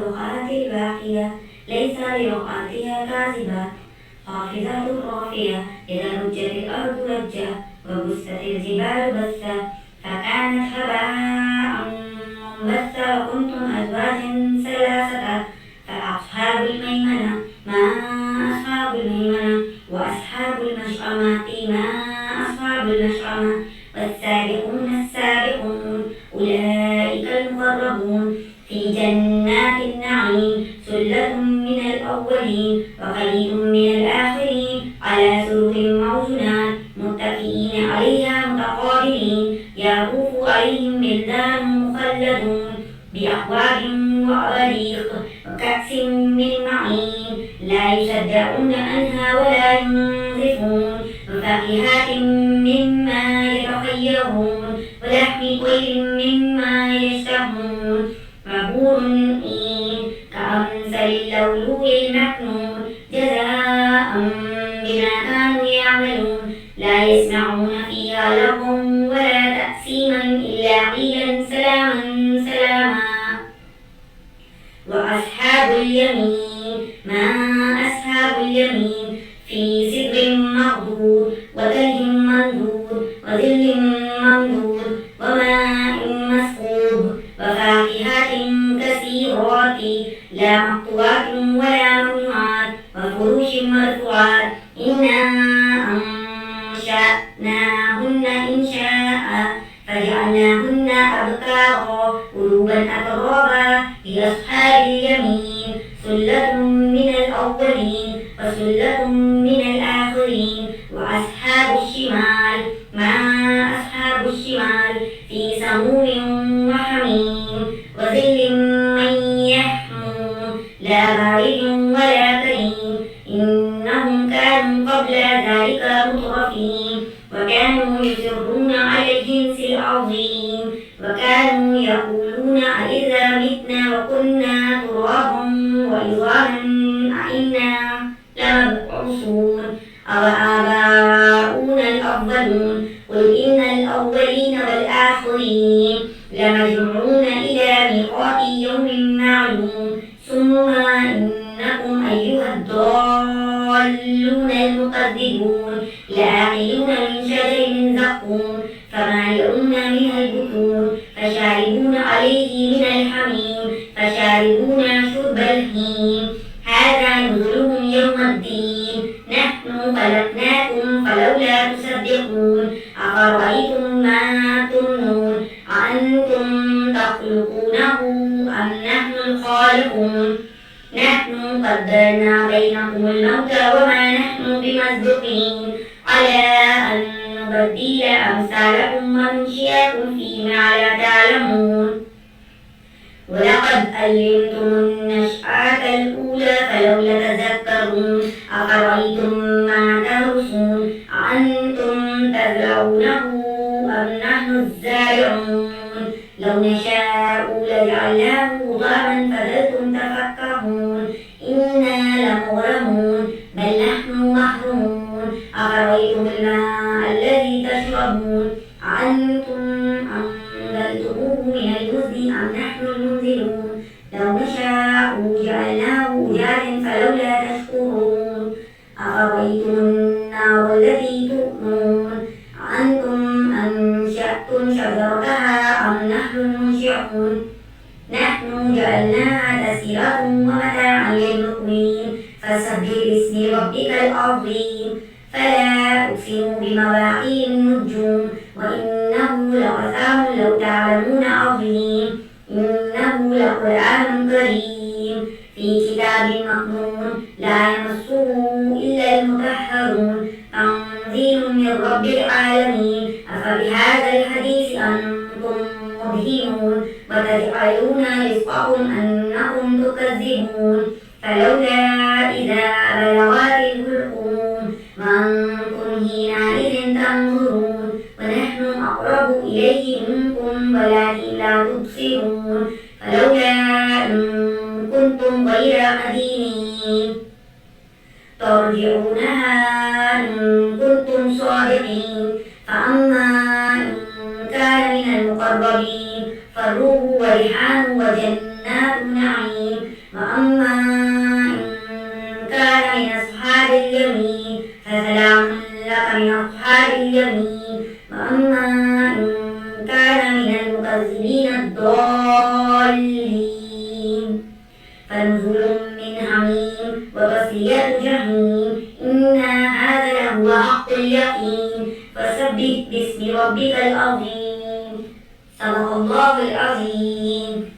والطبقات الباقية ليس لوقعتها كاذبة خافضة رافية إذا رجت الأرض رجا وبست الجبال بثا فكانت هباء منبثا وكنتم أزواجا ثلاثة فأصحاب الميمنة ما أصحاب الميمنة وأصحاب المشأمة ما أصحاب المشأمة والسابقون السابقون أولئك المقربون في جنات النعيم ثلة من الأولين وقليل من الآخرين على سرر موزونات متكئين عليها متقابلين يطوف عليهم بلدان مخلدون بأكواب وأباريق وكأس من معين لا يصدعون عنها ولا ينزفون وفاكهة مما يتخيرون ولحم طير مما يشتهون وحور عين كأمثل اللؤلؤ المكنون جزاء بما كانوا يعملون لا يسمعون فيها لغوا ولا تأثيما إلا قيلا سلاما سلاما وأصحاب اليمين ما أصحاب اليمين في سدر مخضود وثلج ممدود وظل ممدود وماء مسكوب وفاكهة كثيرات لا مقطوعة ولا ممنوعات وفروش مرفوعات إنا أنشأناهن إنشاء فجعلناهن أبكارا قلوبا أترابا لأصحاب اليمين ثلة من الأولين وثلة من الآخرين وأصحاب الشمال ما أصحاب الشمال في سموم وحميم وظل من يحموم لا بارد ولا كريم إنهم كانوا قبل ذلك مترفين وكانوا يصرون على الجنس العظيم وكانوا يقولون أإذا متنا وكنا ترابا وعظاما أإنا لمبعوثون أوآباؤنا الأفضلون قل إن الأولين والآخرين لمجموعون إلى ميقات يوم معلوم ثم إنكم أيها الضالون المكذبون لآكلون من شجر زقوم فمالئون منها البطون فشاربون عليه من الحميم فشاربون شرب الهيم هذا نزلهم يوم الدين نحن خلقناكم فلولا تصدقون أفرأيتم ما تمنون أأنتم تخلقونه أم نحن الخالقون نحن قدرنا بينكم الموت وما نحن بمسبوقين على أن نبدل أمثالكم وننشئكم فيما لا تعلمون ولقد علمتم النشأة الأولى فلولا تذكرون أفرأيتم ما تهرسون أأنتم تزرعونه أم نحن الزارعون لو نشاء لجعلناه غابا فظلتم تفكهون إنا لمغرمون بل نحن محرومون أفرأيتم الماء الذي تشربون أأنتم أنزلتموه من المزن أم نحن المنزلون لو نشاء جعلناه أجاجا فلولا تشكرون أفرأيتم النار التي تؤمنون أأنتم أنشأتم شجرتها أم نحن المنشئون نحن جعلناها تذكرة ومتاعا للمقوين فسبح باسم ربك العظيم فلا أقسم بمواقع النجوم وإنه لقسم لو تعلمون عظيم إنه لقرآن كريم في كتاب مكنون لا يمسه إلا المطهرون تنزيل من رب العالمين أفبهذا الحديث أنتم مدهنون وتجعلون رزقكم أنكم تكذبون فلولا إذا بلغت الحلقوم وأنتم حينئذ تنظرون ونحن أقرب إليه منكم ولكن لا تبصرون فلولا إن كنتم غير مدينين ترجعونها إن كنتم صادقين فأما إن كان من المقربين فالروح وريحان وجنات نعيم اليمين فسلام لك من أصحاب اليمين وأما إن كان من المكذبين الضالين فنزل من حميم وتصلية جحيم إن هذا لهو حق اليقين فسبح باسم ربك العظيم صدق الله العظيم.